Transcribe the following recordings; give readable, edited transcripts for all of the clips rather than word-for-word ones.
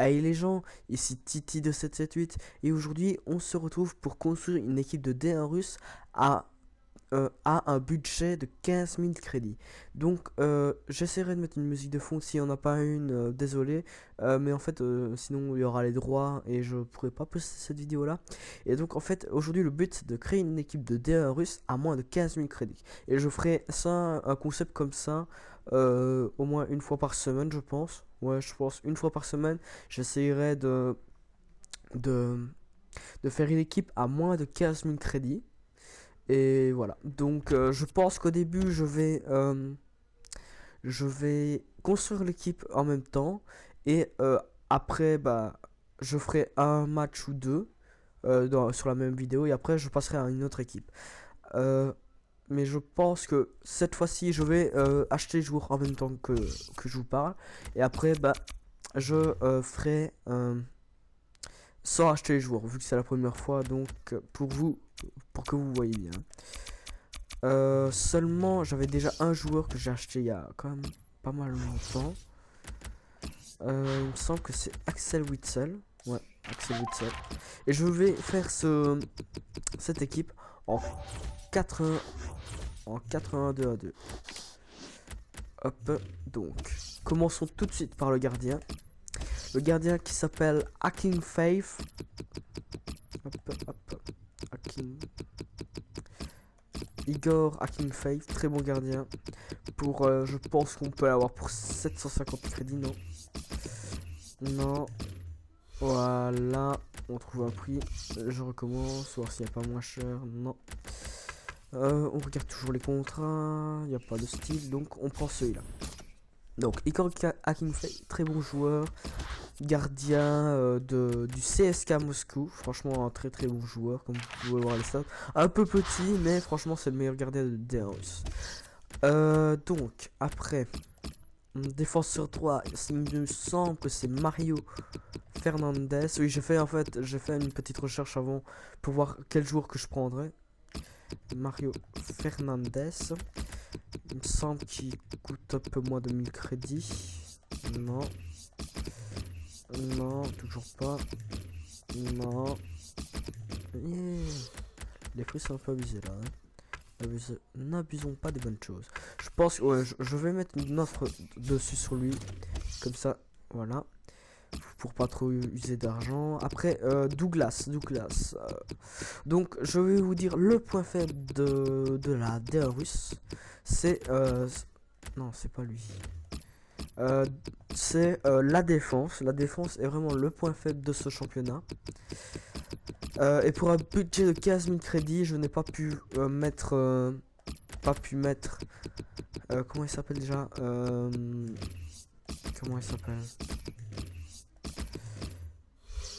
Hey les gens, ici Titi de 778 et aujourd'hui on se retrouve pour construire une équipe de D1 russe à, à un budget de 15 000 crédits. Donc j'essaierai de mettre une musique de fond, s'il n'y en a pas une, désolé, mais en fait sinon il y aura les droits et je pourrai pas poster cette vidéo là. Et donc en fait aujourd'hui le but c'est de créer une équipe de D1 russe à moins de 15 000 crédits. Et je ferai ça, un concept comme ça, au moins une fois par semaine je pense. Ouais, je pense une fois par semaine. J'essayerai de, de faire une équipe à moins de 15 000 crédits. Et voilà. Donc, je pense qu'au début, je vais construire l'équipe en même temps. Et après, bah, je ferai un match ou deux sur la même vidéo. Et après, je passerai à une autre équipe. Euh, mais je pense que cette fois-ci, je vais acheter les joueurs en même temps que je vous parle. Et après, bah, je ferai sans acheter les joueurs, vu que c'est la première fois, donc pour vous, pour que vous voyez bien. Seulement, j'avais déjà un joueur que j'ai acheté il y a quand même pas mal longtemps. Il me semble que c'est Axel Witsel. Ouais, Axel Witsel. Et je vais faire cette équipe en 4-1, en 4-1-2-1-2. Hop, donc, commençons tout de suite par le gardien. Le gardien qui s'appelle Hacking Faith. Hop, hop, Hacking. Igor Hacking Faith, très bon gardien. Pour, je pense qu'on peut l'avoir pour 750 crédits, non? Non. Voilà, on trouve un prix. Je recommence, voir s'il n'y a pas moins cher. Non. On regarde toujours les contrats. Il n'y a pas de style, donc on prend celui-là. Donc, Igor Hacking Faith, très bon joueur. Gardien du CSK Moscou. Franchement, un très très bon joueur, comme vous pouvez voir les stats. Un peu petit, mais franchement, c'est le meilleur gardien de D1 russe. Donc, après, défenseur 3, il me semble que c'est Mario Fernandez. Oui, j'ai fait une petite recherche avant pour voir quel joueur que je prendrais. Mario Fernandez. Il me semble qu'il coûte un peu moins de 1000 crédits. Non. Non, toujours pas. Non. Yeah. Les prix sont un peu abusés là. Hein. N'abusons pas des bonnes choses. Je pense que ouais, je vais mettre une offre dessus sur lui. Comme ça, voilà. Pour pas trop user d'argent. Après, Douglas. Donc, je vais vous dire le point faible de la DA russe. C'est... non, c'est pas lui. C'est la défense. La défense est vraiment le point faible de ce championnat. Et pour un budget de 15 000 crédits, je n'ai pas pu mettre... comment il s'appelle déjà comment il s'appelle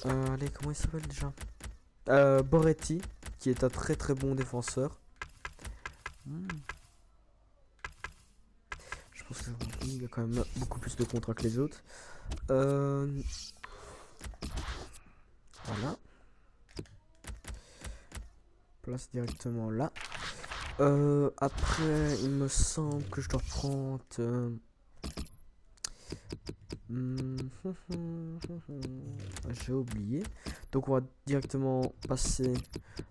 allez, comment il s'appelle déjà Boretti, qui est un très très bon défenseur. Je pense qu'il y a quand même beaucoup plus de contrats que les autres. Voilà. Place directement là. Après, il me semble que je dois prendre... j'ai oublié. Donc on va directement passer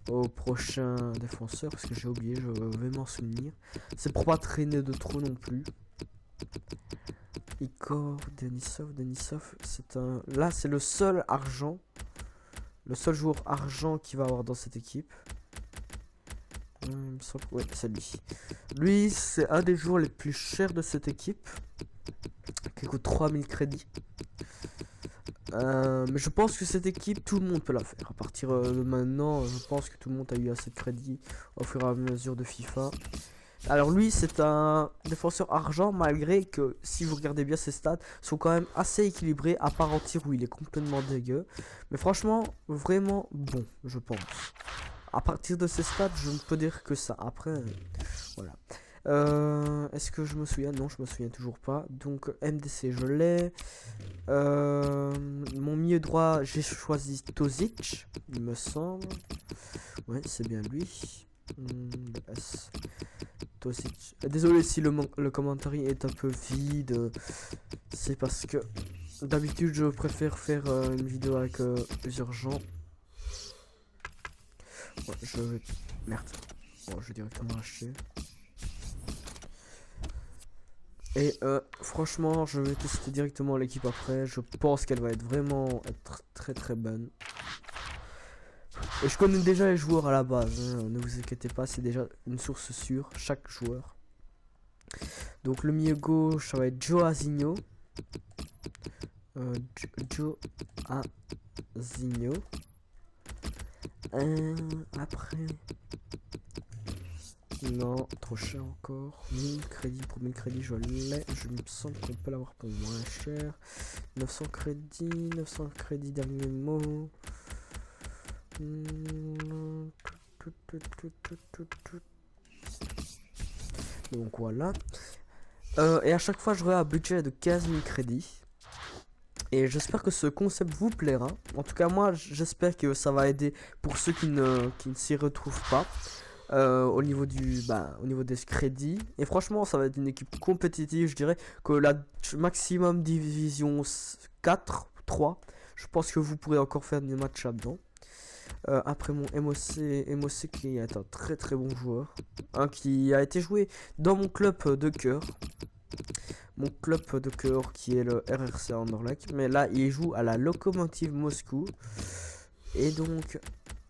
au prochain défenseur parce que j'ai oublié, je vais m'en souvenir. C'est pour pas traîner de trop non plus. Igor Denisov, c'est un... Là c'est le seul argent. Le seul joueur argent qu'il va avoir dans cette équipe. Il me semble que... Ouais, c'est lui. Lui, c'est un des joueurs les plus chers de cette équipe. Qui coûte 3000 crédits. Mais je pense que cette équipe, tout le monde peut la faire. À partir de maintenant, je pense que tout le monde a eu assez de crédits au fur et à mesure de FIFA. Alors lui, c'est un défenseur argent, malgré que, si vous regardez bien ses stats, sont quand même assez équilibrés, à part en tir où il est complètement dégueu. Mais franchement, vraiment bon, je pense. À partir de ces stats, je ne peux dire que ça. Après, voilà. Est-ce que je me souviens? Non, je me souviens toujours pas. Donc MDC, je l'ai. Mon milieu droit, j'ai choisi Tozic, il me semble. Ouais, c'est bien lui. S. Tozic. Désolé si le commentaire est un peu vide. C'est parce que D'habitude, je préfère faire une vidéo avec plusieurs gens. Ouais, je vais... Merde. Bon, je vais directement acheter. Et franchement, je vais tester directement l'équipe après. Je pense qu'elle va être vraiment très très bonne. Et je connais déjà les joueurs à la base, hein, ne vous inquiétez pas, c'est déjà une source sûre, chaque joueur. Donc le milieu gauche, ça va être Joazinho. Joazinho. Après... Non, trop cher encore. 1000 crédits, pour 1000 crédits je l'ai. Je me semble qu'on peut l'avoir pour moins cher. 900 crédits, dernier mot. Donc voilà. Et à chaque fois je regarde un budget de 15 000 crédits. Et j'espère que ce concept vous plaira. En tout cas moi j'espère que ça va aider pour ceux qui ne s'y retrouvent pas. Au niveau des crédits. Et franchement ça va être une équipe compétitive. Je dirais que la maximum division 4, 3. Je pense que vous pourrez encore faire des matchs là-dedans. Après mon MOC qui est un très très bon joueur, qui a été joué dans mon club de cœur, qui est le RRC Anderlecht, mais là il joue à la Lokomotiv Moscou. Et donc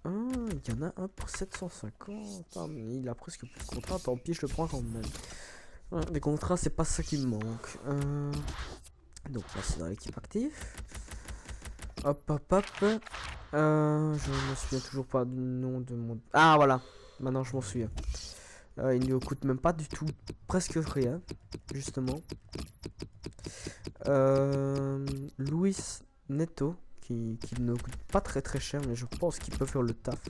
il y en a un pour 750. Il a presque plus de contrat, tant pis, je le prends quand même. Les contrats c'est pas ça qui me manque. Donc là c'est dans l'équipe active. Hop. Je me souviens toujours pas du nom de mon... Ah voilà, maintenant je m'en souviens. Il ne coûte même pas du tout, presque rien, justement. Luis Neto, qui ne coûte pas très très cher, mais je pense qu'il peut faire le taf.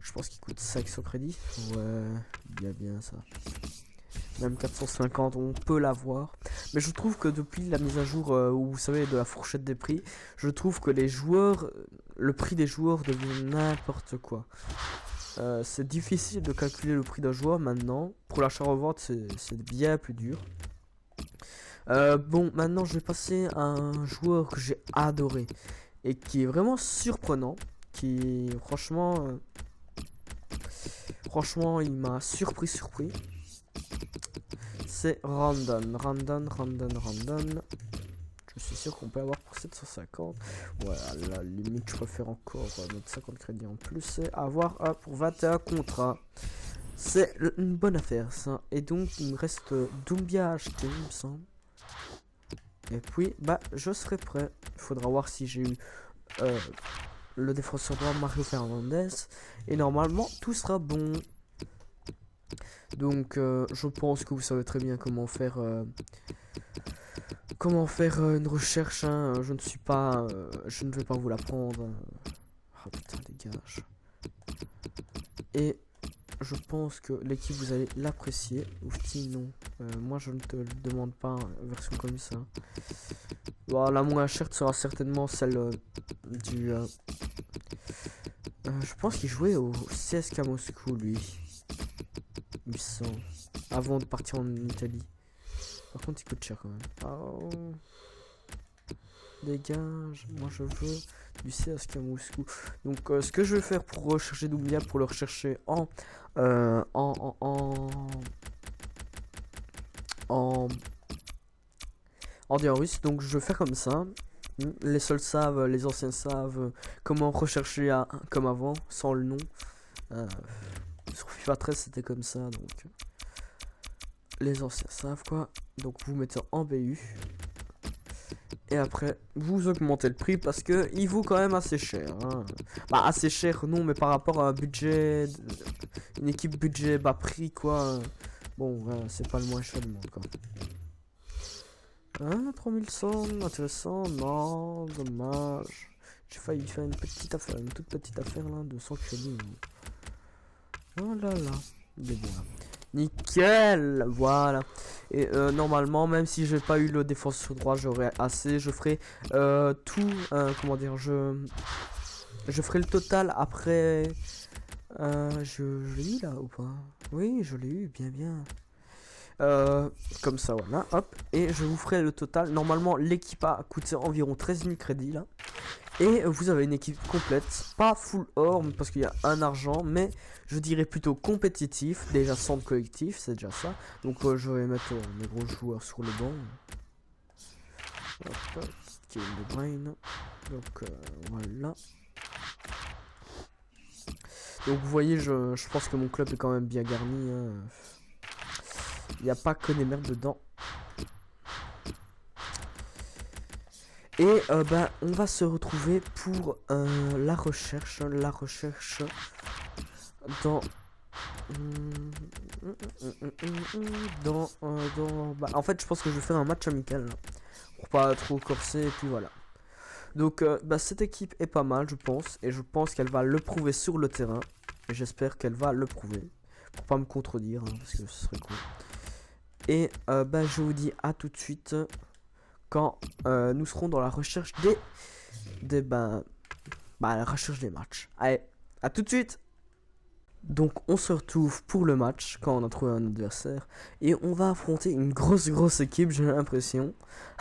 Je pense qu'il coûte 500 crédits. Ouais, bien ça. Même 450, on peut l'avoir. Mais je trouve que depuis la mise à jour, où vous savez, de la fourchette des prix, je trouve que les joueurs, le prix des joueurs devient n'importe quoi. C'est difficile de calculer le prix d'un joueur maintenant. Pour l'achat-revente, c'est bien plus dur. Bon, maintenant je vais passer à un joueur que j'ai adoré et qui est vraiment surprenant. Qui, franchement, il m'a surpris. C'est Randon. Je suis sûr qu'on peut avoir pour 750. Voilà, à la limite, je préfère encore mettre 50 crédits en plus. C'est avoir pour 21 contrats. C'est une bonne affaire, ça. Et donc, il me reste Doumbia à acheter, il me semble. Et puis, je serai prêt. Il faudra voir si j'ai eu le défenseur droit Mario Fernandez. Et normalement, tout sera bon. Donc je pense que vous savez très bien comment faire une recherche, hein. Je ne vais pas vous l'apprendre. Oh putain, dégage. Et je pense que l'équipe, vous allez l'apprécier. Ou sinon, moi je ne te le demande pas, version comme ça. Bon, la moins chère sera certainement celle du... je pense qu'il jouait au CSKA Moscou, lui. Il me semble. Avant de partir en Italie. Par contre, il coûte cher quand même. Oh. Dégage. Moi, je veux du CSKA Moscou. Donc, ce que je vais faire pour rechercher Doumbia, pour le rechercher en russe. Donc, je vais faire comme ça. Les seuls savent, les anciens savent comment rechercher comme avant, sans le nom. Sur FIFA 13 c'était comme ça, donc les anciens savent quoi. Donc vous mettez en BU et après vous augmentez le prix parce que il vaut quand même assez cher, hein. Assez cher non, mais par rapport à un budget, une équipe budget bas prix quoi. Bon c'est pas le moins cher du monde quoi. 3100, intéressant. Non, dommage. J'ai failli faire une toute petite affaire là de 100 crédits. Oh là là, il est bon là. Nickel, voilà. Et normalement, même si j'ai pas eu le défenseur droit, j'aurais assez. Je ferai tout, comment dire, je ferai le total après. Je l'ai eu là ou pas? Oui, je l'ai eu, bien. Comme ça, voilà, hop. Et je vous ferai le total. Normalement, l'équipe a coûté environ 13 000 crédits, là. Et vous avez une équipe complète, pas full or, parce qu'il y a un argent, mais je dirais plutôt compétitif. Déjà 100 de collectif, c'est déjà ça. Donc je vais mettre mes gros joueurs sur le banc. Hop, Kevin De Bruyne. Donc voilà. Donc vous voyez, je pense que mon club est quand même bien garni. Hein. Il n'y a pas que des merdes dedans. Et bah, on va se retrouver pour la recherche. La recherche dans... bah, en fait, je pense que je vais faire un match amical. Là, pour pas trop corser, et puis voilà. Donc, bah, cette équipe est pas mal, je pense. Et je pense qu'elle va le prouver sur le terrain. Et j'espère qu'elle va le prouver. Pour pas me contredire, hein, parce que ce serait cool. Et bah, je vous dis à tout de suite quand nous serons dans la recherche bah, la recherche des matchs. Allez, à tout de suite. Donc on se retrouve pour le match quand on a trouvé un adversaire et on va affronter une grosse équipe, j'ai l'impression.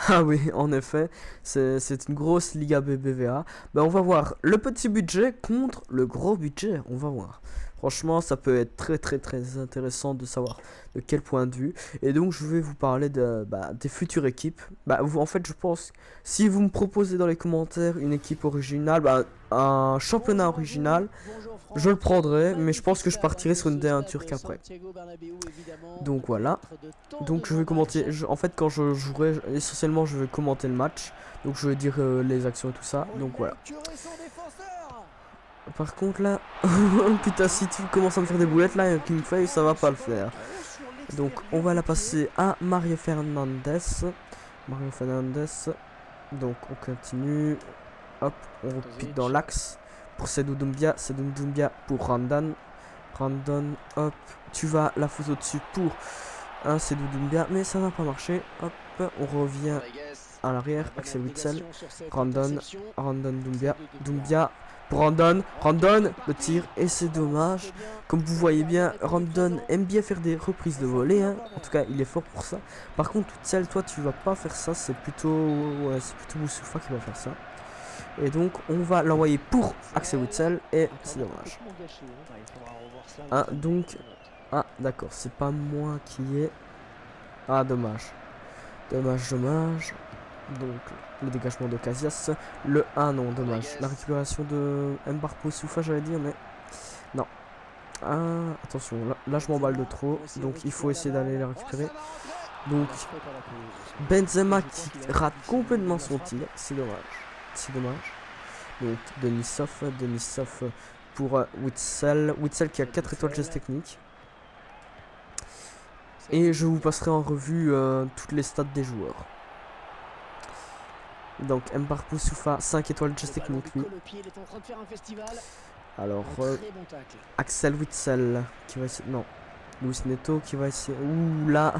Ah oui, en effet, c'est une grosse Liga BBVA. Ben, on va voir le petit budget contre le gros budget, on va voir. Franchement, ça peut être très intéressant de savoir de quel point de vue. Et donc je vais vous parler des futures équipes. Bah, en fait, je pense, si vous me proposez dans les commentaires une équipe originale, un championnat original, je le prendrai, mais je pense que je partirai sur une D1 turque après. Donc voilà. Donc je vais commenter. En fait, quand je jouerai, essentiellement, je vais commenter le match. Donc je vais dire les actions et tout ça. Donc voilà. Par contre là, putain, si tu commences à me faire des boulettes là, King Faye, ça va pas le faire. Donc on va la passer à Mario Fernandes. Mario Fernandes. Donc on continue. Hop, on repique dans l'axe. Pour Seydou Doumbia pour Randon. Randon, hop, tu vas la foutre au-dessus pour un Seydou Doumbia, mais ça n'a pas marché. Hop, on revient à l'arrière. Axel Witsel, Randon Doumbia, Randon, le tir, et c'est dommage. Comme vous voyez bien, Randon aime bien faire des reprises de volée, hein. En tout cas, il est fort pour ça. Par contre, Witsel, toi, tu vas pas faire ça, c'est plutôt Boussoufa qui va faire ça. Et donc on va l'envoyer pour Axel Witsel et c'est dommage. Ah donc, ah d'accord, c'est pas moi qui ai. Ah dommage. Dommage. Donc le dégagement de Casillas. Le 1 non, dommage. La récupération de Mbarpo Soufa j'allais dire mais non. Ah attention, là je m'emballe de trop. Donc il faut essayer d'aller la récupérer. Donc Benzema qui rate complètement son tir, c'est dommage. C'est dommage. Donc Denisov pour Witsel qui a 4 étoiles geste technique. Et je vous passerai en revue toutes les stats des joueurs. Donc Mbarpo Soufa 5 étoiles geste technique lui. Alors Axel Witsel qui va essayer. Non. Luis Neto qui va essayer. Ouh là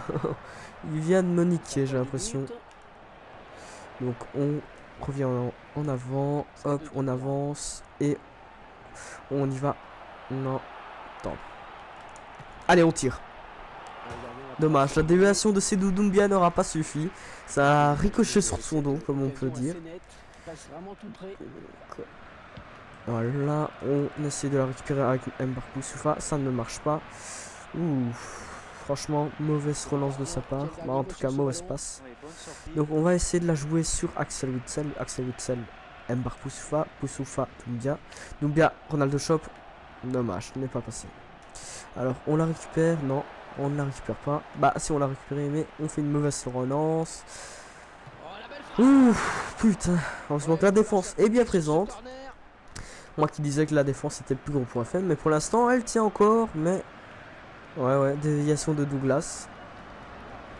il vient de me niquer, j'ai l'impression. Donc on revient en avant, hop, on avance et on y va. Non, attends. Allez, on tire. Dommage, la déviation de Seydou Doumbia n'aura pas suffi. Ça a ricoché sur son dos, comme on peut dire. Voilà, on essaie de la récupérer avec Mbarpo Soufa, ça ne marche pas. Ouh, franchement, mauvaise relance de sa part. Bah, en tout cas, mauvaise passe. Donc on va essayer de la jouer sur Axel Witsel, Mbarpo Soufa, Doumbia, Ronaldo Shop. Dommage, n'est pas passé. Alors on la récupère, non, on ne la récupère pas. Bah si on l'a récupéré, mais on fait une mauvaise relance. Ouh, putain, heureusement que la défense est bien présente. Moi qui disais que la défense était le plus gros point faible, mais pour l'instant elle tient encore, mais... Ouais, déviation de Douglas.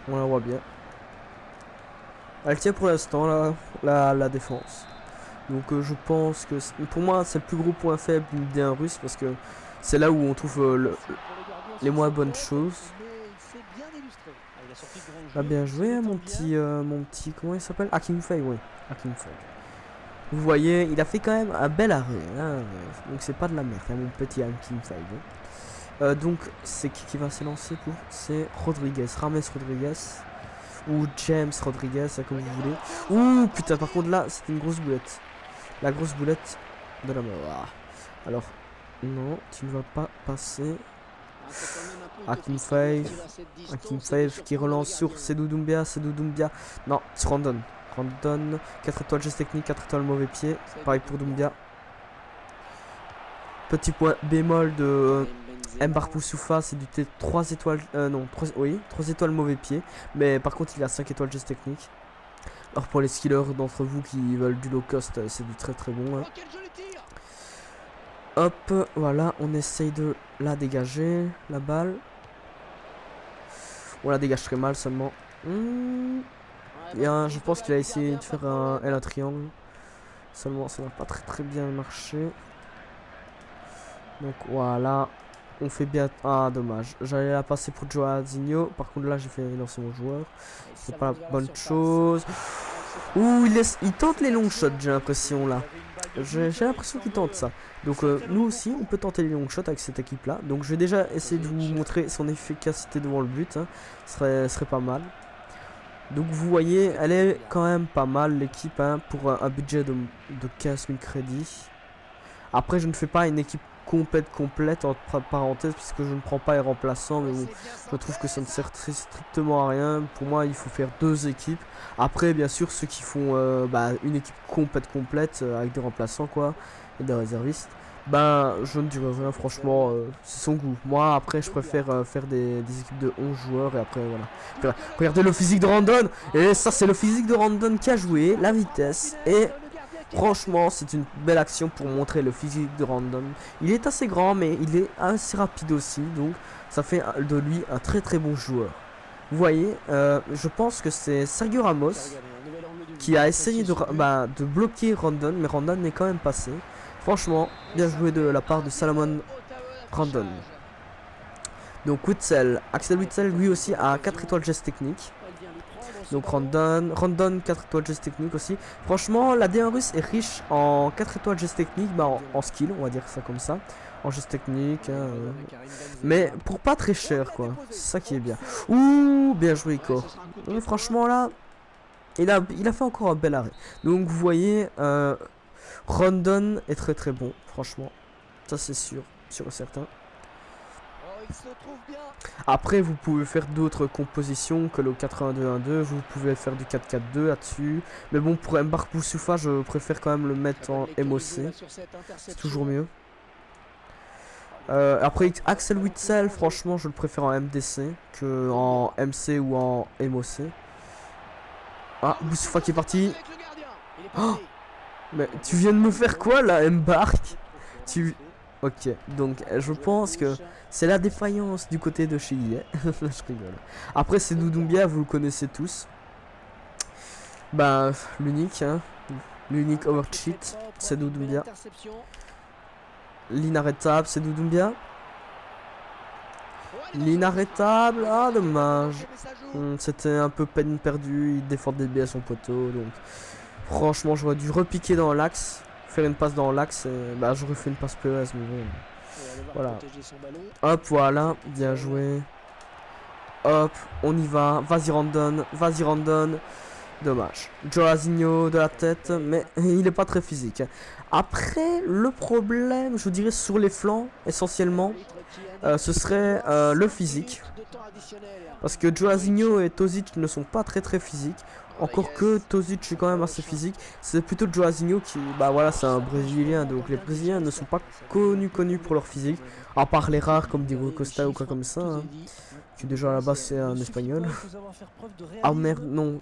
On la voit bien. Elle tient pour l'instant la défense. Donc je pense que pour moi c'est le plus gros point faible d'une D1 russe parce que c'est là où on trouve les moins bonnes choses. Ah, bien joué mon petit comment il s'appelle? Akinfei, oui. Akinfei. Vous voyez, il a fait quand même un bel arrêt. Hein. Donc c'est pas de la merde, hein, mon petit Akinfei. Donc c'est qui va s'élancer pour? C'est Rodriguez, Rames Rodriguez. Ou James Rodriguez, comme vous voulez. Ouh putain, par contre là, c'est une grosse boulette. La grosse boulette de la mort. Alors, non, tu ne vas pas passer. Hakim Five qui relance sur Seydou Doumbia. Non, c'est Randon. 4 étoiles geste technique, 4 étoiles mauvais pied. Pareil pour Doumbia. Petit point bémol de Mbar Poussoufa, c'est du T 3 étoiles. Non, 3 étoiles mauvais pied. Mais par contre, il a 5 étoiles geste technique. Alors pour les skillers d'entre vous qui veulent du low cost, c'est du très très bon. Hein. Hop, voilà, on essaye de la dégager, la balle. On la dégage très mal seulement. Je pense qu'il a essayé de faire un triangle. Seulement, ça n'a pas très bien marché. Donc voilà, on fait bien. Ah, dommage. J'allais la passer pour Joazinho. Par contre, là, j'ai fait lancer mon joueur. C'est pas la bonne chose. Ouh, il tente les long shots, j'ai l'impression là. J'ai l'impression qu'il tente ça. Donc nous aussi on peut tenter les long shots avec cette équipe là. Donc je vais déjà essayer de vous montrer son efficacité devant le but. Hein. Ce serait pas mal. Donc vous voyez, elle est quand même pas mal l'équipe hein, pour un budget de 15 000 crédits. Après je ne fais pas une équipe complète entre parenthèses puisque je ne prends pas les remplaçants, mais bon, je trouve que ça ne sert très strictement à rien. Pour moi il faut faire 2 équipes. Après bien sûr ceux qui font une équipe complète avec des remplaçants quoi et des réservistes, je ne dirais rien franchement, c'est son goût. Moi après je préfère faire des équipes de 11 joueurs et après voilà. Regardez le physique de Randon, et ça c'est le physique de Randon qui a joué, la vitesse et franchement, c'est une belle action pour montrer le physique de Randon. Il est assez grand, mais il est assez rapide aussi. Donc, ça fait de lui un très bon joueur. Vous voyez, je pense que c'est Sergio Ramos qui a essayé de bloquer Randon, mais Randon n'est quand même passé. Franchement, bien joué de la part de Salomon Randon. Donc, Axel Witsel, lui aussi, a 4 étoiles geste technique. Donc Randon 4 étoiles geste technique aussi. Franchement la D1 russe est riche en 4 étoiles geste technique, en skill on va dire ça comme ça. En geste technique hein, mais pour pas très cher quoi. C'est ça qui est bien. Ouh bien joué Ico. Franchement là il a fait encore un bel arrêt. Donc vous voyez Randon est très bon franchement. Ça c'est sûr et certain. Après vous pouvez faire d'autres compositions que le 4-1-2-1-2. Vous pouvez faire du 4-4-2 là-dessus. Mais bon pour Mbar Poussoufa je préfère quand même le mettre en MOC. C'est toujours mieux. Après Axel Witsel franchement je le préfère en MDC que en MC ou en MOC. Ah Poussoufa qui est parti. Oh mais tu viens de me faire quoi là Mbar? Ok, donc je pense que c'est la défaillance du côté de Chili. Je rigole. Après c'est Doumbia, vous le connaissez tous. L'unique, hein. L'unique overcheat, c'est Doumbia. L'inarrêtable, c'est Doumbia. L'inarrêtable, ah dommage. C'était un peu peine perdue, il défendait bien son poteau. Donc franchement j'aurais dû repiquer dans l'axe. Faire une passe dans l'axe, j'aurais fait une passe PES, mais bon. Voilà. Hop, voilà, bien joué. Hop, on y va. Vas-y Randon. Dommage. Joazinho de la tête, mais il est pas très physique. Après, le problème, je dirais sur les flancs, essentiellement, ce serait le physique. Parce que Joazinho et Tozic ne sont pas très physiques. Encore que Tozic est quand même assez physique. C'est plutôt Joazinho qui, c'est un Brésilien. Donc les Brésiliens ne sont pas connus pour leur physique. À part les rares comme Diego Costa ou quoi comme ça. Hein, qui déjà à la base c'est un Espagnol. Ah merde, non.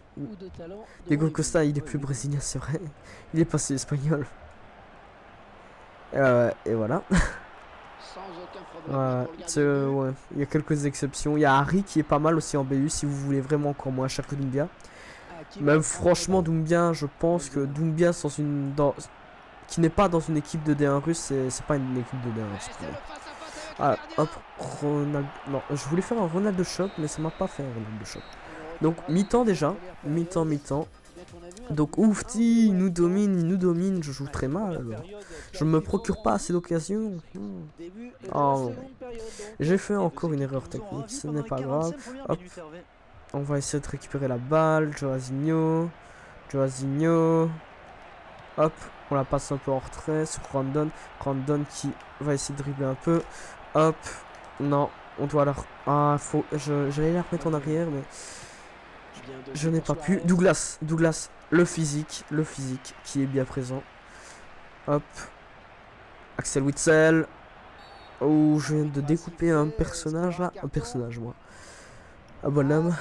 Diego Costa il est plus brésilien, c'est vrai. Il est passé espagnol. Et voilà. Ouais, il y a quelques exceptions. Il y a Harry qui est pas mal aussi en BU si vous voulez vraiment encore moins cher que Doumbia. Même franchement Doumbia, je pense que Doumbia qui n'est pas dans une équipe de D1 russe, c'est pas une équipe de D1 russe. Ah, hop, non, je voulais faire un Ronaldo Shop, mais ça m'a pas fait un Ronaldo Shop. Donc mi-temps déjà, mi-temps. Donc Oufti, il nous domine, je joue très mal alors. Je me procure pas assez d'occasions. Oh, j'ai fait encore une erreur technique, ce n'est pas grave. Hop, on va essayer de récupérer la balle, Joazinho. Hop, on la passe un peu en retrait sur Randon. Randon qui va essayer de dribbler un peu. Hop, non, on doit la... Ah, faut... J'allais la remettre en arrière, mais... Je n'ai pas pu. Douglas, le physique qui est bien présent. Hop. Axel Witsel. Oh, je viens de découper un personnage là. Un personnage, moi. Un bonhomme.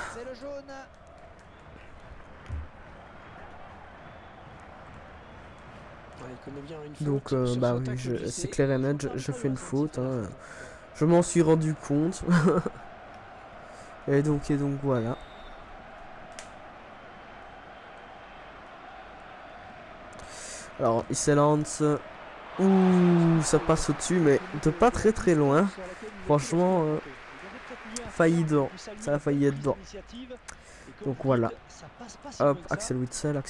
Donc, bah oui, c'est clair et net, je fais une faute. Hein. Je m'en suis rendu compte. et donc voilà. Alors, il s'élance. Ouh, ça passe au-dessus, mais de pas très loin. Franchement, failli dedans. Ça a failli être dedans. Donc voilà. Hop, Axel Witsel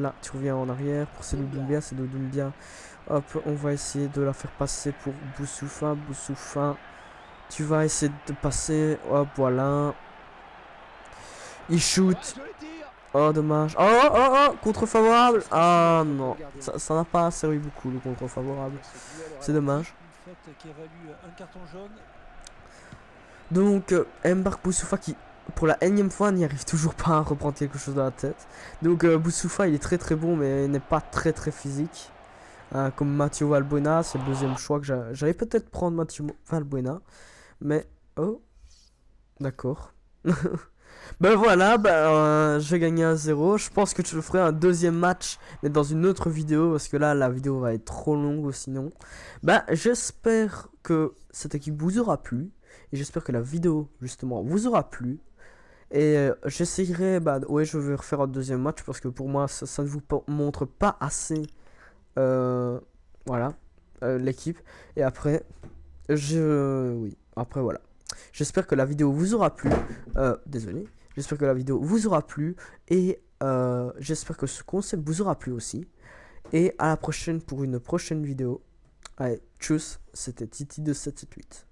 là, tu reviens en arrière. Pour Sedou Doumbia. Hop, on va essayer de la faire passer pour Boussoufa. Tu vas essayer de passer. Hop, voilà. Il shoot. Oh, dommage. Oh, contre favorable. Ah non, ça n'a pas servi beaucoup le contre favorable. C'est dommage. Donc, Mbark Boussoufa qui, pour la énième fois, n'y arrive toujours pas à reprendre quelque chose dans la tête. Donc, Boussoufa, il est très bon, mais il n'est pas très physique. Comme Mathieu Valbuena, c'est le deuxième choix que j'allais peut-être prendre Mathieu Valbuena. Mais, oh, d'accord. Ben voilà, j'ai gagné 1-0. Je pense que je ferai un deuxième match, mais dans une autre vidéo, parce que là, la vidéo va être trop longue sinon. J'espère que cette équipe vous aura plu. Et j'espère que la vidéo, justement, vous aura plu. Et j'essayerai, ouais, je vais refaire un deuxième match, parce que pour moi, ça ne vous montre pas assez, voilà, l'équipe. Et après, oui, après, voilà. J'espère que la vidéo vous aura plu. Désolé. J'espère que la vidéo vous aura plu. Et j'espère que ce concept vous aura plu aussi. Et à la prochaine pour une prochaine vidéo. Allez, tchuss. C'était Titi de 778.